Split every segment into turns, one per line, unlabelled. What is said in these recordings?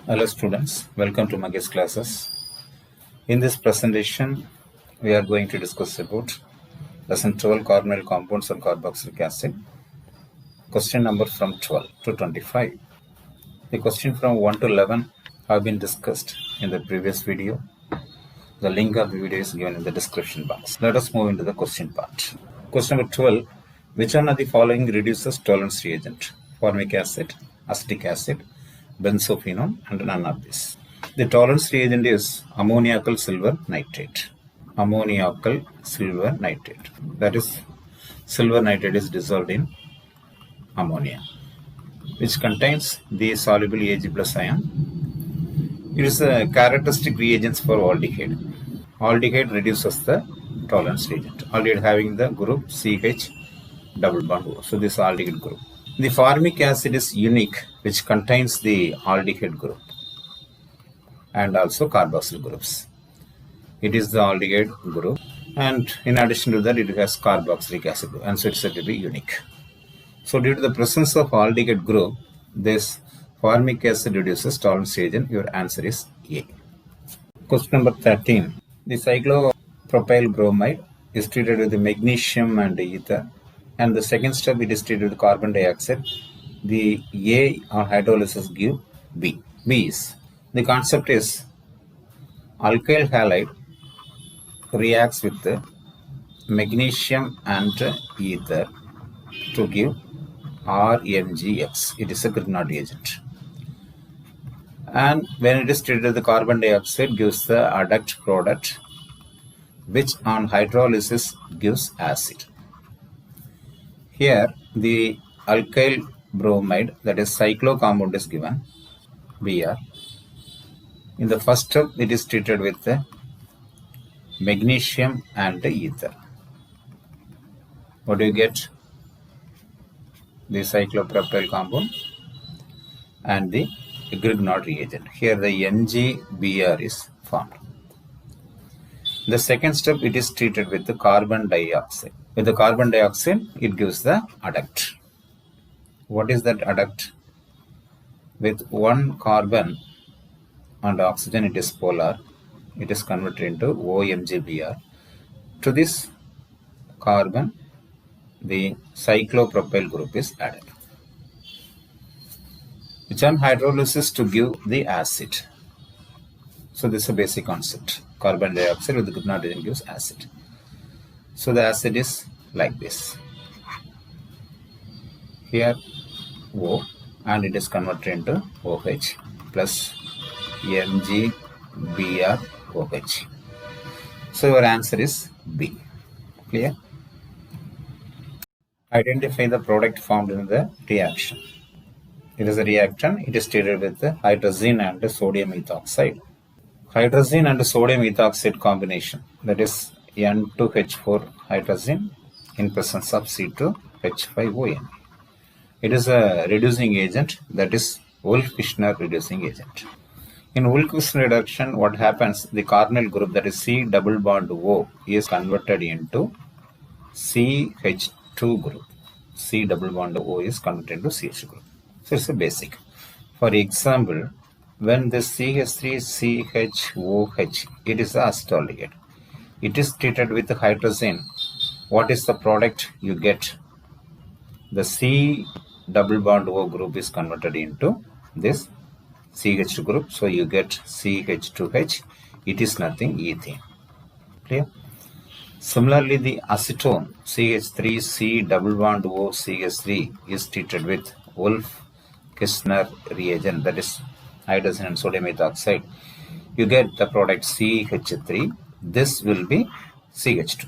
Hello students, welcome to Magesh classes. In this presentation, we are going to discuss about lesson 12 carbonyl compounds and carboxylic acid. Question number from 12 to 25. The question from 1 to 11 have been discussed in the previous video. The link of the video is given in the description box. Let us move into the question part. Question number 12. Which one of the following reduces tolerance reagent? Formic acid, acetic acid, benzophenone, and none of this. The tolerance reagent is ammoniacal silver nitrate. Ammoniacal silver nitrate. That is, silver nitrate is dissolved in ammonia, which contains the soluble Ag plus ion. It is a characteristic reagents for aldehyde. Aldehyde reduces the tolerance reagent. Aldehyde having the group CH double bond O. So this aldehyde group. The formic acid is unique, which contains the aldehyde group and also carboxyl groups. It is the aldehyde group, and in addition to that, it has carboxylic acid group, and so it's said to be unique. So due to the presence of aldehyde group, this formic acid reduces tolerance reagent. Your answer is A. Question number 13. The cyclopropyl bromide is treated with the magnesium and ether, and the second step it is treated with carbon dioxide. The A on hydrolysis give B. B is the concept is alkyl halide reacts with the magnesium and ether to give RMgX. It is a Grignard reagent. And when it is treated with the carbon dioxide, gives the adduct product, which on hydrolysis gives acid. Here, the alkyl bromide, that is cyclo compound, is given, Br. In the first step, it is treated with the magnesium and the ether. What do you get? The cyclopropyl compound and the Grignard reagent. Here the NgBr is formed. The second step, it is treated with the carbon dioxide. With the carbon dioxide, it gives the adduct. What is that adduct? With one carbon and oxygen, it is polar. It is converted into OMgBr. To this carbon, the cyclopropyl group is added, which on hydrolysis to give the acid. So this is a basic concept. Carbon dioxide with the Grignard reagent gives acid. So the acid is like this. Here O, and it is converted into OH plus MgBrOH. So your answer is B. Clear? Identify the product formed in the reaction. It is a reactant. It is treated with the hydrazine and the sodium ethoxide. Hydrazine and sodium ethoxide combination, that is N2H4 hydrazine in presence of C2H5ON. It is a reducing agent, that is Wolff-Kishner reducing agent. In Wolff-Kishner reduction, what happens? The carbonyl group, that is C double bond O, is converted into CH2 group. C double bond O is converted into CH group. So it's a basic. For example, when this CH3CHOH, it is acetaldehyde. It is treated with hydrazine. What is the product you get? The C double bond O group is converted into this CH2 group. So you get CH2H. It is nothing, ethane. Clear? Similarly, the acetone CH3C double bond O CH3 is treated with Wolff-Kishner reagent, that is hydrazine and sodium ethoxide. You get the product CH3. This will be CH2.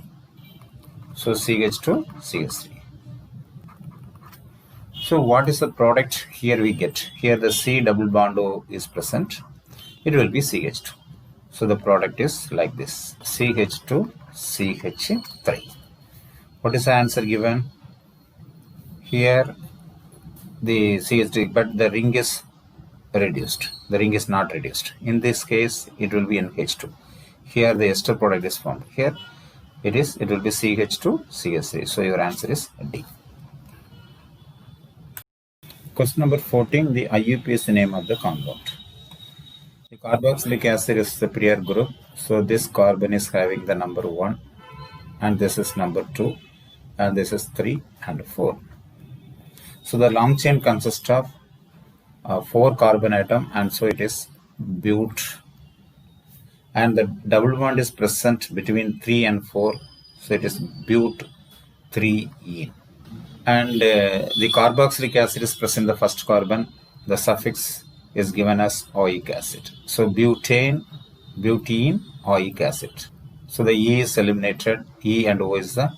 So CH2, CH3. So what is the product here we get? Here the C double bond O is present. It will be CH2. So the product is like this, CH2, CH3. What is the answer given? Here the CH3, but the ring is reduced. The ring is not reduced. In this case, it will be NH2. Here the ester product is formed. Here it will be CH2, CH3. So your answer is D. Question number 14, the IUP is the name of the compound. The carboxylic acid is the prior group, so this carbon is having the number 1, and this is number 2, and this is 3 and 4. So the long chain consists of 4 carbon atom, and so it is but, and the double bond is present between 3 and 4, so it is but 3ene. And the carboxylic acid is present in the first carbon. The suffix is given as oic acid. So butane, oic acid. So the E is eliminated. E and O is the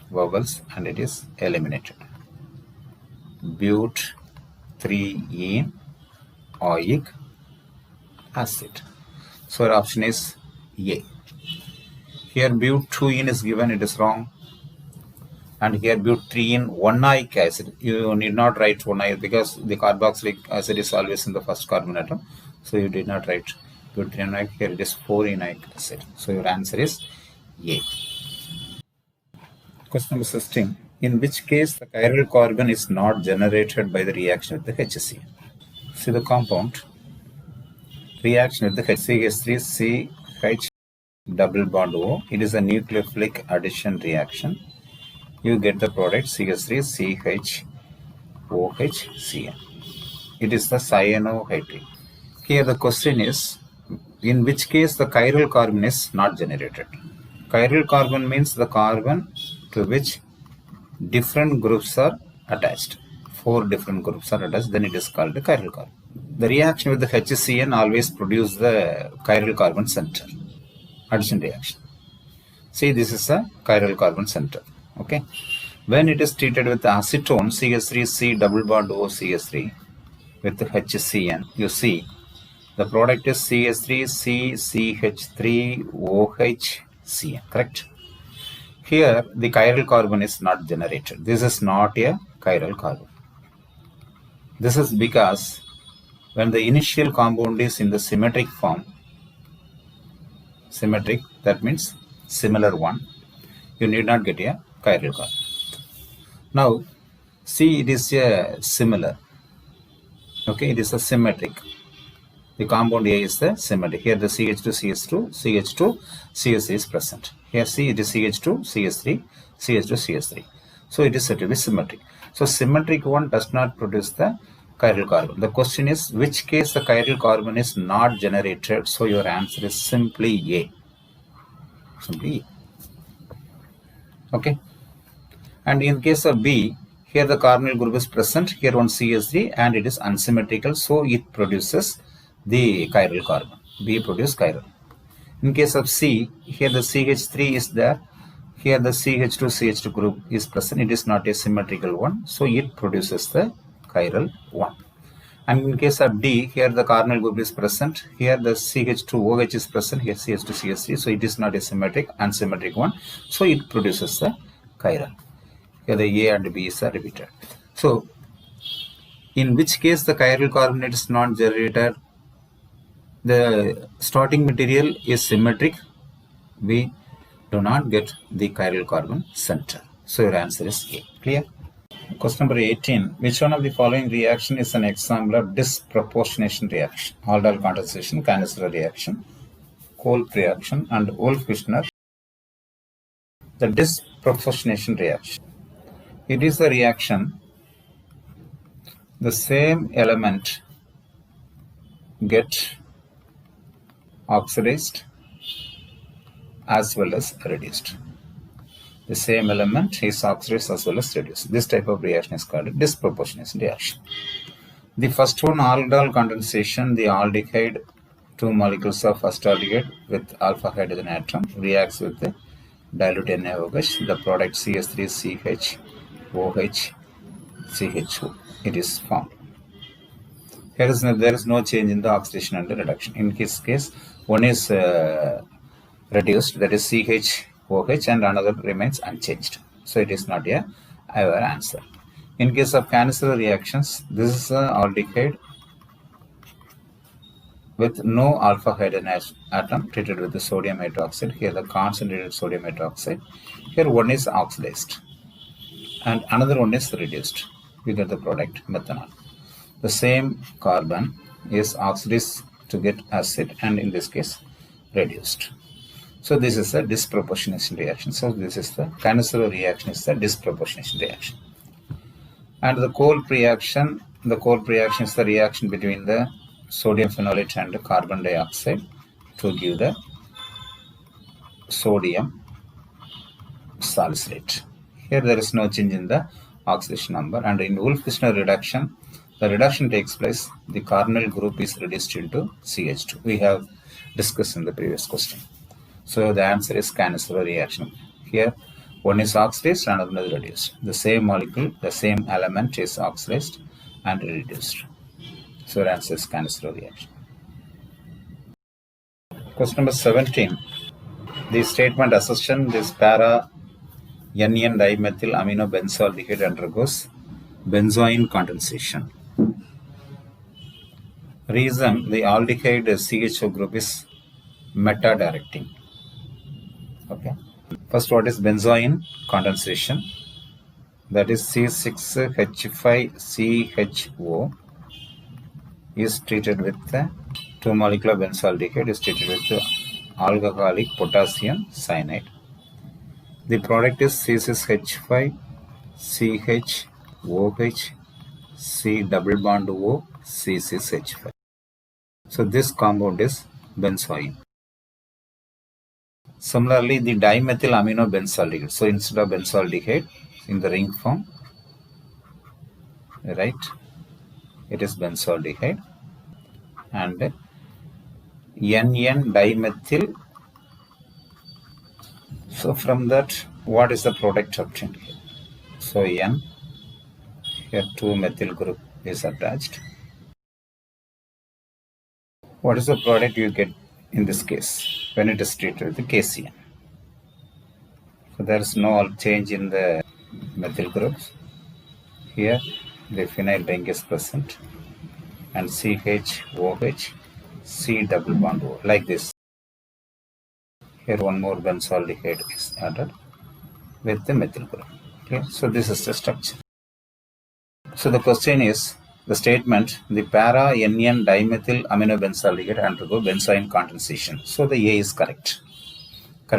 vowels, and it is eliminated. But 3ene oic acid. So our option is A. Here but 2ene is given, it is wrong. And here but 3ene 1-oic acid. You need not write 1-oic because the carboxylic acid is always in the first carbon atom. So you did not write but 3-oic. Here it is 4-enoic acid. So your answer is A. Question number 16. In which case the chiral carbon is not generated by the reaction with the HCl? See the compound. Reaction with the CH3CH double bond O. It is a nucleophilic addition reaction. You get the product CH3CHOHCl. It is the cyanohydride. Here the question is, in which case the chiral carbon is not generated? Chiral carbon means the carbon to which different groups are attached. 4 different groups are attached, then it is called the chiral carbon. The reaction with the HCN always produces the chiral carbon center. Addition reaction. See, this is a chiral carbon center. Okay. When it is treated with acetone, CH3C double bond O CH3 with the HCN, you see the product is CH3CCH3OHCN, correct? Here the chiral carbon is not generated. This is not a chiral carbon. This is because when the initial compound is in the symmetric form, symmetric, that means similar one, you need not get a chiral carbon. Now, see, it is a similar. Okay, it is a symmetric. The compound A is the symmetric. Here the CH2 CH3 is present. Here see, it is CH2 CH3 CH2 CH3. So it is said to be symmetric. So symmetric one does not produce the chiral carbon. The question is, which case the chiral carbon is not generated? So your answer is simply A. Simply A. Okay. And in case of B, here the carbonyl group is present, here one CH3, and it is unsymmetrical, so it produces the chiral carbon. B produces chiral. In case of C, here the CH3 is there, here the CH2 CH2 group is present, it is not a symmetrical one, so it produces the chiral one. And in case of D, here the carbonyl group is present, here the CH2OH is present, here CH2 CH3, so it is not a symmetric, unsymmetric one, so it produces the chiral. Here the A and B is repeated. So, in which case the chiral carbonate is not generated? The starting material is symmetric. We do not get the chiral carbon center. So, your answer is A. Clear? Question number 18. Which one of the following reaction is an example of disproportionation reaction? Aldol condensation, Cannister reaction, Kolb reaction, and Wolff-Fishner. The disproportionation reaction. It is a reaction, the same element get oxidized as well as reduced. The same element is oxidized as well as reduced. This type of reaction is called a disproportionation reaction. The first one, aldol condensation, the aldehyde, 2 molecules of first aldehyde with alpha hydrogen atom reacts with the dilute NaOH, the product CH3CHOHCHO. It is formed. There is no change in the oxidation and the reduction. In this case, one is reduced, that is CHOH, and another remains unchanged. So it is not our answer. In case of Cannister reactions, this is aldehyde with no alpha hydrogen atom treated with the sodium hydroxide. Here the concentrated sodium hydroxide. Here one is oxidized and another one is reduced. We get the product methanol. The same carbon is oxidized to get acid, and in this case reduced. So this is a disproportionation reaction. So this is the Cannizzaro reaction is the disproportionation reaction. And the Kolb reaction is the reaction between the sodium phenolate and the carbon dioxide to give the sodium salicylate. Here there is no change in the oxidation number, and in Wolff-Kishner reduction, the reduction takes place, the carbonyl group is reduced into CH2. We have discussed in the previous question. So the answer is Cannizzaro reaction. Here one is oxidized and another is reduced. The same molecule, the same element is oxidized and reduced. So the answer is Cannizzaro reaction. Question number 17. The statement assertion this para NN dimethyl aminobenzoaldehyde undergoes benzoin condensation. Reason the aldehyde CHO group is meta-directing. Okay. First, what is benzoin condensation? That is C6H5CHO is treated with 2 molecular benzoaldehyde is treated with alcoholic potassium cyanide. The product is C6H5CHOH C double bond O C6H5. So this compound is benzoin. Similarly, the dimethyl aminobenzoaldehyde. So instead of benzoaldehyde in the ring form, right, it is benzoaldehyde, and NN dimethyl. So from that, what is the product obtained here? So N, here 2 methyl group is attached. What is the product you get in this case when it is treated with the KCN? So there is no change in the methyl groups. Here the phenyl ring is present, and CHOH C double bond O, like this. Here one more benzoaldehyde is added with the methyl group. Okay, so this is the structure. So the question is the statement the para NN dimethyl aminobenzoaldehyde undergo benzoin condensation. So the A is correct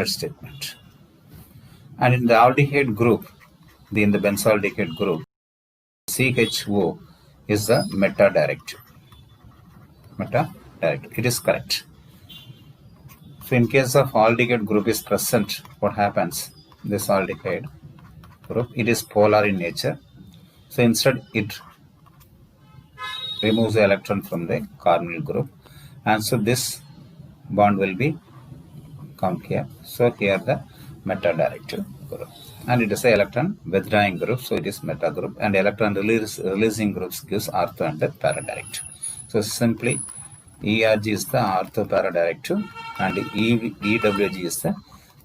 statement. And in the aldehyde group, in the benzoaldehyde group, CHO is the meta-directive. It is correct. So in case of aldehyde group is present, what happens? This aldehyde group, it is polar in nature. So instead it removes the electron from the carbonyl group, and so this bond will be come here. So here the meta-directive group, and it is an electron withdrawing group, so it is meta group, and electron releasing groups gives ortho and the para-directive. So simply ERG is the ortho para-directive and EWG is the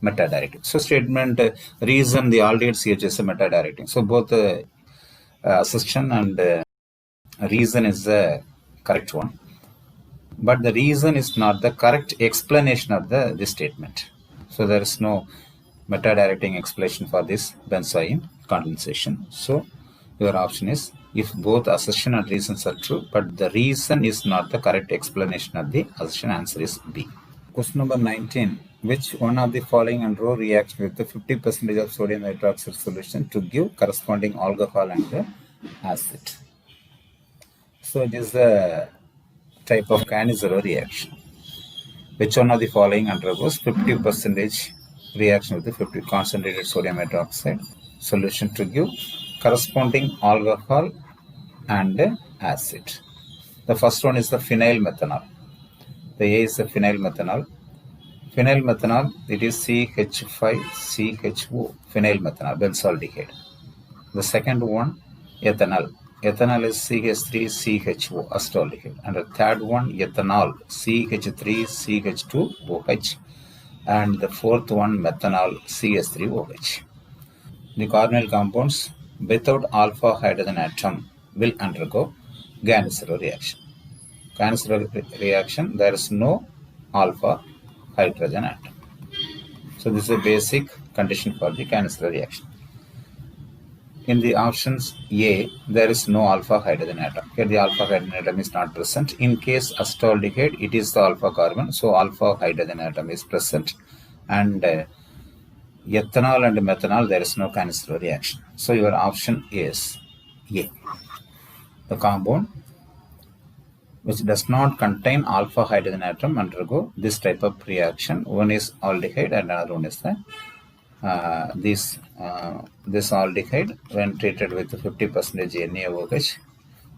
meta-directive. So statement reason the aldehyde CH is a meta-directing. So both assertion and reason is the correct one, but the reason is not the correct explanation of this statement. So there is no meta-directing explanation for this benzoin condensation. So your option is if both assertion and reasons are true, but the reason is not the correct explanation of the assertion, answer is B. Question number 19. Which one of the following and row reacts with the 50% of sodium hydroxide solution to give corresponding alcohol and the acid? So it is the type of Cannizzaro reaction. Which one of the following undergoes 50% reaction with the 50 concentrated sodium hydroxide solution to give corresponding alcohol and acid? The first one is the phenyl methanol. The A is the phenyl methanol. Phenyl methanol, it is CH5CHO, phenyl methanol, benzaldehyde. The second one, ethanol. Ethanol is CH3CHO, acetaldehyde. And the third one, ethanol, CH3CH2OH. And the fourth one, methanol, CH3OH. The carbonyl compounds without alpha hydrogen atom will undergo Cannizzaro reaction. Cannizzaro reaction, there is no alpha hydrogen atom. So this is a basic condition for the Cannizzaro reaction. in the options A, there is no alpha hydrogen atom. Here the alpha hydrogen atom is not present. In case acetaldehyde, it is the alpha carbon, so alpha hydrogen atom is present. And ethanol and methanol, there is no Cannister reaction. So your option is A. The compound which does not contain alpha hydrogen atom undergo this type of reaction. One is aldehyde and another one is the this aldehyde when treated with 50% NaOH.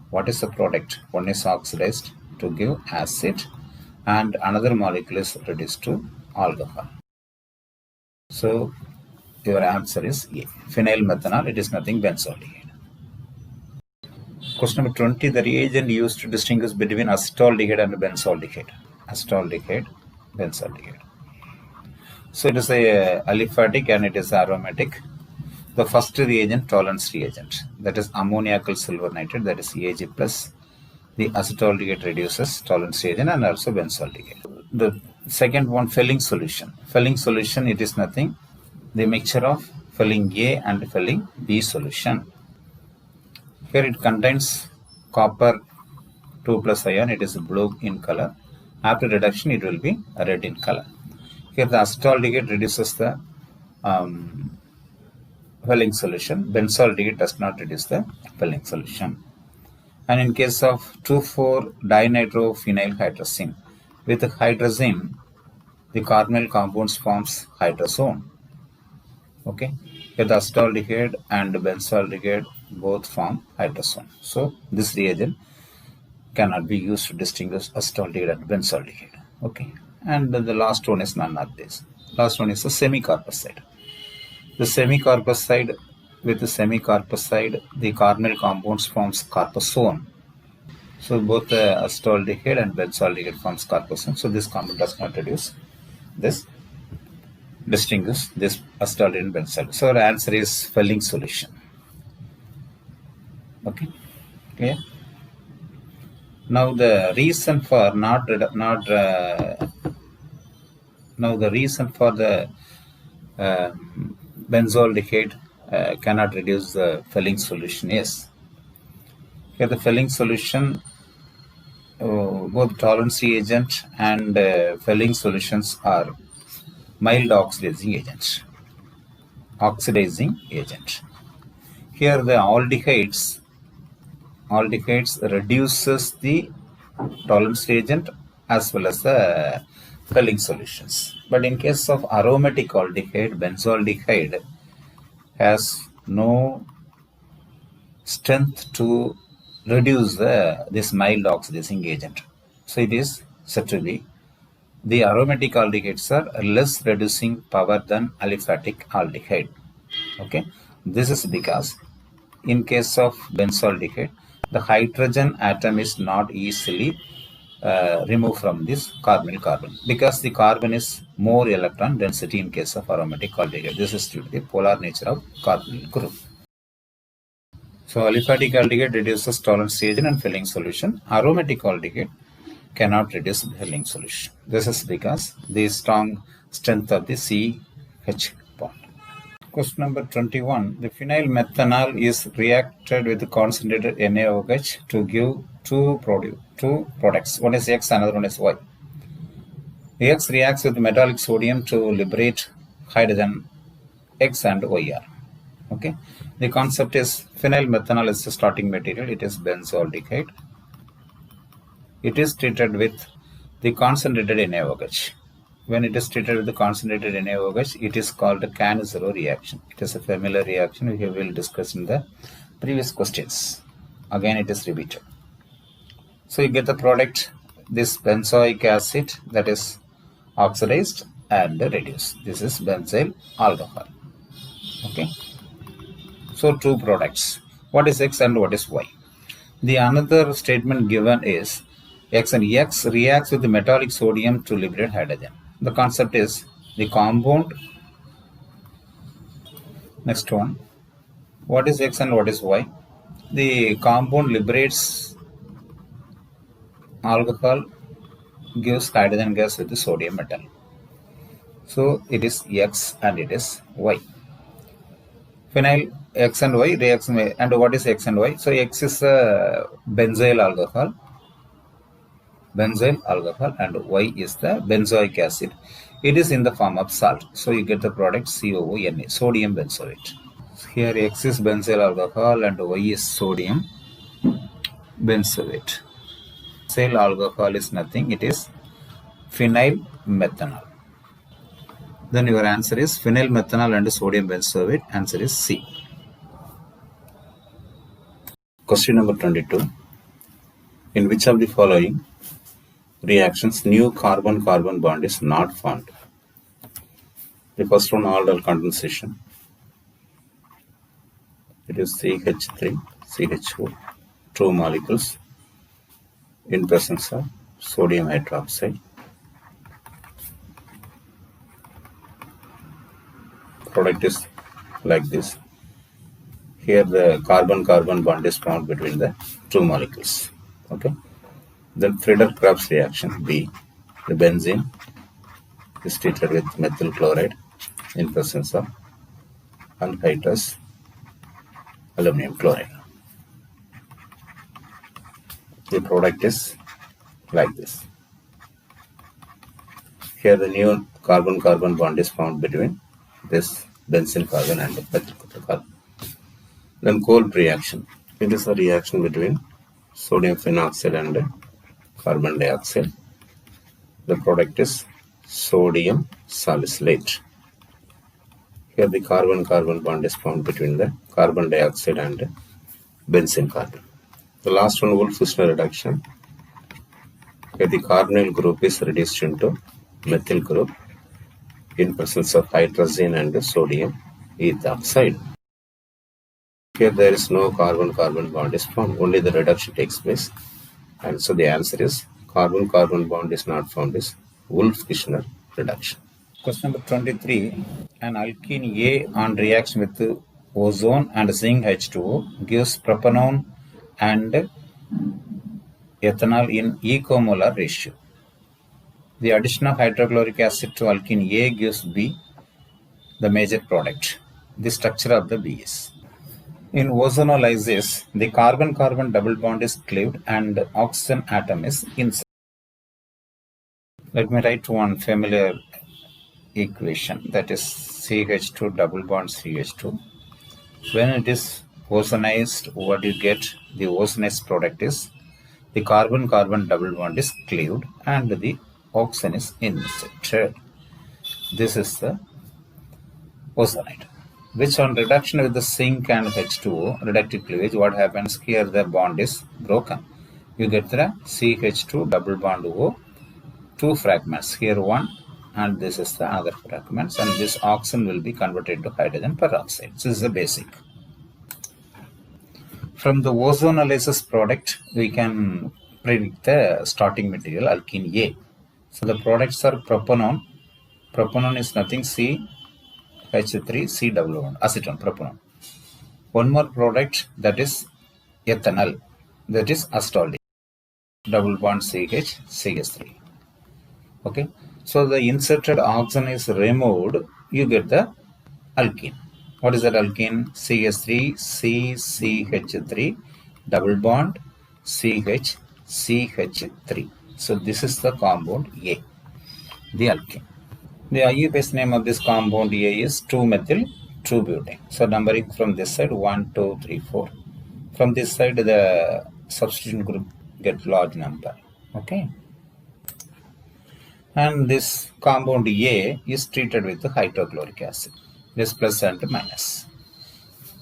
What is the product? One is oxidized to give acid and another molecule is reduced to alcohol. So your answer is A. Phenyl methanol, it is nothing benzaldehyde. Question number 20. The reagent used to distinguish between acetaldehyde and benzaldehyde. Acetaldehyde, benzaldehyde. So it is a aliphatic and it is aromatic. The first reagent, tolerance reagent, that is ammoniacal silver nitrate, that is Ag plus. The acetaldehyde reduces tolerance reagent and also benzaldehyde. The second one, Fehling solution. Fehling solution, it is nothing. The mixture of Fehling A and Fehling B solution. Here it contains copper 2 plus ion, it is blue in color. After reduction, it will be red in color. Here the acetaldehyde reduces the Fehling solution. Benzaldehyde does not reduce the Fehling solution. And in case of 2,4-dinitrophenylhydrazine, with hydrazine, the carbonyl compounds forms hydrazone. Okay, here the acetaldehyde and benzaldehyde both form hydrazone. So this reagent cannot be used to distinguish acetaldehyde and benzaldehyde. Okay, and the last one is none of this. Last one is the semicarpacide. The semicarpacide, with the semicarpacide, the carbonyl compounds forms carpazone. So both the acetaldehyde and benzaldehyde forms carpazone. So this compound does not reduce this, distinguish this acetaldehyde and benzaldehyde. So our answer is Fehling solution. Okay, clear? Now the reason for benzaldehyde cannot reduce the Fehling solution is, here the Fehling solution, both tolerance reagent and Fehling solutions are mild oxidizing agent. Here the aldehydes reduces the tolerance reagent as well as the Fehling solutions. But in case of aromatic aldehyde, benzaldehyde has no strength to reduce this mild oxidizing agent. So it is said to be the aromatic aldehydes are less reducing power than aliphatic aldehyde. Okay, this is because in case of benzaldehyde, the hydrogen atom is not easily removed from this carbonyl carbon because the carbon is more electron density in case of aromatic aldehyde. This is due to the polar nature of carbonyl group. So aliphatic aldehyde reduces tolerance reagent and Fehling solution. Aromatic aldehyde cannot reduce Fehling solution. This is because the strong strength of the CH bond. Question number 21. The phenyl methanol is reacted with concentrated NaOH to give two products. One is X, another one is Y. The X reacts with metallic sodium to liberate hydrogen X and YR. Okay. The concept is phenyl methanol is the starting material. It is benzaldehyde. It is treated with the concentrated NaOH. When it is treated with the concentrated NaOH, it is called a Cannizzaro reaction. It is a familiar reaction we will discuss in the previous questions. Again, it is repeated. So you get the product, this benzoic acid, that is oxidized and reduced. This is benzyl alcohol. Okay. So two products. What is X and what is Y? The another statement given is X and X reacts with the metallic sodium to liberate hydrogen. The concept is the compound. Next one. What is X and what is Y? The compound liberates alcohol, gives hydrogen gas with the sodium metal. So it is X and it is Y. Phenyl X and Y reaction. And what is X and Y? So X is benzyl alcohol, and Y is the benzoic acid. It is in the form of salt. So you get the product COONA, sodium benzoate. Here X is benzyl alcohol and Y is sodium benzoate. Benzyl alcohol is nothing, it is phenyl methanol. Then your answer is phenyl methanol and sodium benzoate. Answer is C. Question number 22. In which of the following reactions new carbon-carbon bond is not formed? The first one, aldol condensation. It is CH3, CH4, two molecules in presence of sodium hydroxide. Product is like this. Here the carbon-carbon bond is formed between the two molecules. Okay. Then Friedel-Crafts reaction B. The benzene is treated with methyl chloride in presence of anhydrous aluminum chloride. The product is like this. Here the new carbon-carbon bond is formed between this benzene carbon and methyl carbon. Then Kolb reaction. It is a reaction between sodium phenoxide and carbon dioxide. The product is sodium salicylate. Here the carbon-carbon bond is formed between the carbon dioxide and benzene carbon. The last one, Wolff-Fusner reduction. Here the carbonyl group is reduced into methyl group in presence of hydrazine and sodium ethoxide. Here there is no carbon-carbon bond is formed, only the reduction takes place. And so the answer is carbon-carbon bond is not formed is Wolff-Fusner reduction. Question number 23. An alkene A on reaction with ozone and zinc H2O gives propanone and ethanol in equimolar ratio. The addition of hydrochloric acid to alkene A gives B, the major product. The structure of the B is. In ozonolysis, the carbon-carbon double bond is cleaved and the oxygen atom is inserted. Let me write one familiar equation, that is CH2 double bond CH2. When it is ozonized, what you get, the ozonized product is the carbon-carbon double bond is cleaved and the oxygen is inserted. This is the ozonide. Which on reduction with the zinc and H2O, reductive cleavage, what happens here, the bond is broken. You get the CH2 double bond O, two fragments, here one and this is the other fragments, and this oxygen will be converted to hydrogen peroxide. This is the basic. From the ozonolysis product, we can predict the starting material alkene A. So the products are propanone. Propanone is nothing, CH3, C double bond, acetone, propanone. One more product, that is ethanol, that is acetaldehyde, double bond CH, CH3. Okay, so the inserted oxygen is removed, you get the alkene. What is that alkene? CH3, CCH3, double bond CH, CH3. So this is the compound A, the alkene. The IUPAC name of this compound A is 2-methyl-2-butane. So numbering from this side 1, 2, 3, 4. From this side the substitution group get large number. Okay. And this compound A is treated with the hydrochloric acid. This plus and minus.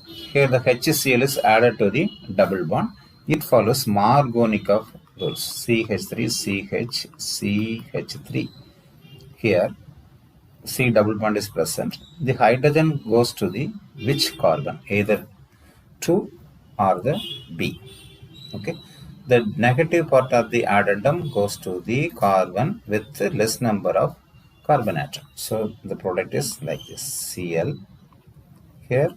Here the HCl is added to the double bond. It follows Markovnikov rules. CH3, CH, CH3. Here C double bond is present. The hydrogen goes to the which carbon? Either 2 or the B. Okay. The negative part of the addendum goes to the carbon with less number of carbon atom. So the product is like this, Cl. Here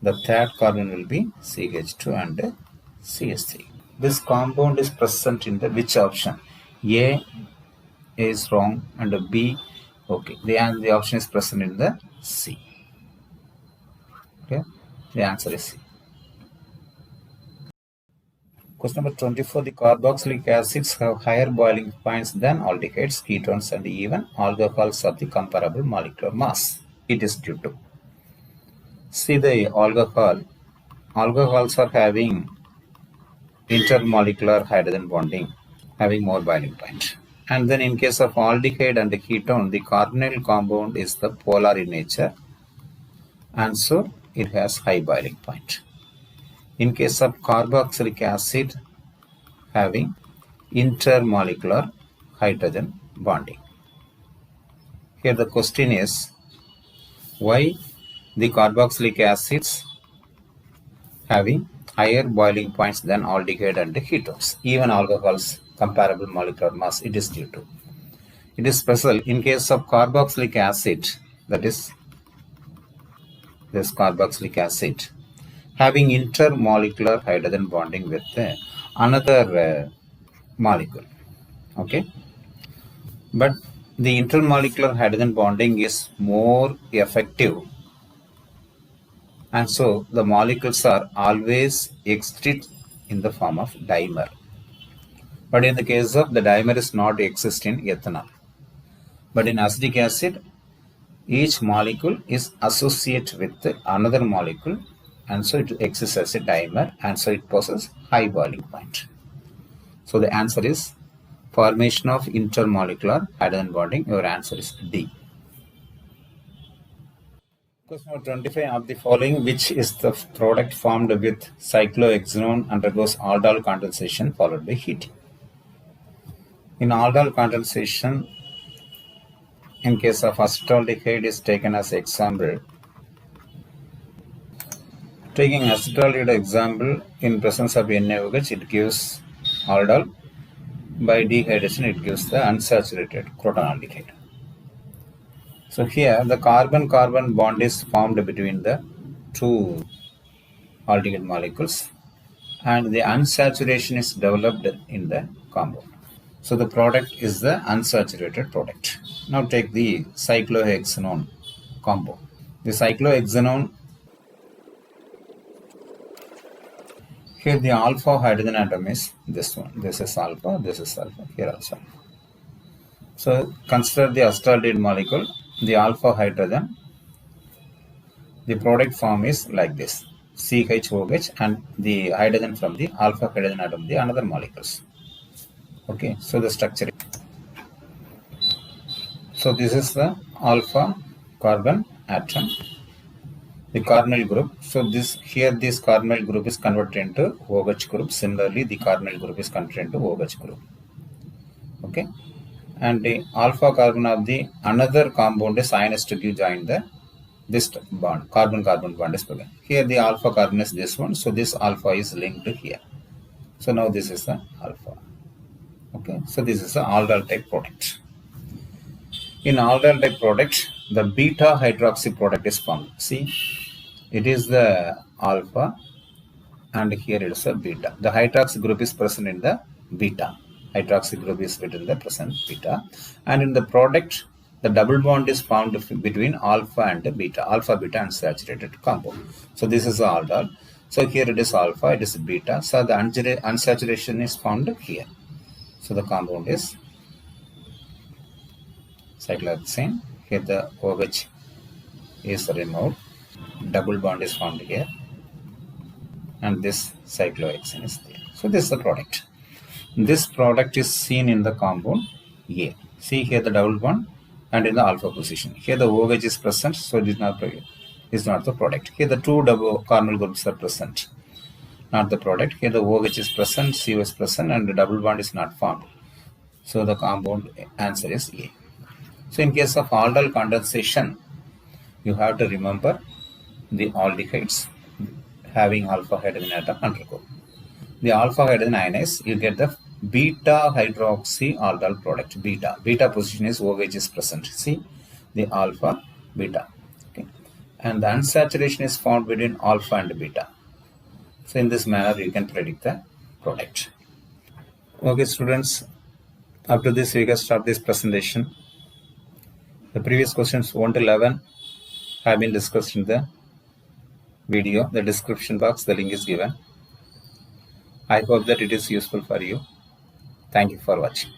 the third carbon will be CH2 and CH3. This compound is present in the which option? A is wrong and B, okay. The option is present in the C. Okay. The answer is C. Question number 24. The carboxylic acids have higher boiling points than aldehydes, ketones, and even alcohols of the comparable molecular mass. It is due to. See the alcohols are having intermolecular hydrogen bonding, having more boiling point. And then in case of aldehyde and ketone, the carbonyl compound is the polar in nature, and so it has high boiling point. In case of carboxylic acid, having intermolecular hydrogen bonding. Here the question is, why the carboxylic acids having higher boiling points than aldehyde and ketones, even alcohols comparable molecular mass? It is due to. It is special in case of carboxylic acid, that is this carboxylic acid having intermolecular hydrogen bonding with another molecule. Okay, but the intermolecular hydrogen bonding is more effective, and so the molecules are always exist in the form of dimer. But in the case of the dimer is not exist in ethanol. But in acetic acid, each molecule is associated with another molecule, and so it exists as a dimer, and so it possesses high boiling point. So the answer is formation of intermolecular hydrogen bonding. Your answer is D. Question number 25. Of the following, which is the product formed with cyclohexanone undergoes aldol condensation followed by heating? In aldol condensation, in case of acetaldehyde is taken as example. Taking acetaldehyde example, in presence of NaOH, it gives aldol. By dehydration, it gives the unsaturated crotonaldehyde. So here, the carbon-carbon bond is formed between the two aldehyde molecules, and the unsaturation is developed in the compound. So the product is the unsaturated product. Now take the cyclohexanone compound. The cyclohexanone, here the alpha hydrogen atom is this one. This is alpha, here also. So consider the acetaldehyde molecule, the alpha hydrogen. The product form is like this, CHOH, and the hydrogen from the alpha hydrogen atom, the another molecules. Okay, so the structure. So this is the alpha carbon atom, the carbonyl group. So this carbonyl group is converted into OH group. Similarly, the carbonyl group is converted into OH group. Okay, and the alpha carbon of the another compound is ionized to join this bond, carbon-carbon bond is present. Here the alpha carbon is this one, so this alpha is linked here. So now this is the alpha. Okay, so this is an aldol type product. In aldol type product, the beta hydroxy product is formed. See, it is the alpha, and here it is a beta. The hydroxy group is present in the beta. Hydroxy group is written the present beta, and in the product, the double bond is found between alpha and beta. Alpha beta unsaturated compound. So this is the aldol. So here it is alpha, it is beta. So the unsaturation is found here. So the compound is cyclohexane. Here the OH is removed. Double bond is found here. And this cyclohexane is there. So this is the product. This product is seen in the compound A. See here the double bond and in the alpha position. Here the OH is present, so it is not the product. Here the two double carbonyl groups are present, not the product. Here the OH is present, CO is present, and the double bond is not formed. So the compound answer is A. So in case of aldol condensation, you have to remember the aldehydes having alpha hydrogen atom undergo. The alpha hydrogen ionize, you get the beta hydroxy aldol product. Beta position is OH is present. See the alpha beta. Okay, and the unsaturation is found between alpha and beta. So in this manner, you can predict the product. Okay, students. Up to this, we can stop this presentation. The previous questions 1 to 11 have been discussed in the video, the description box, the link is given. I hope that it is useful for you. Thank you for watching.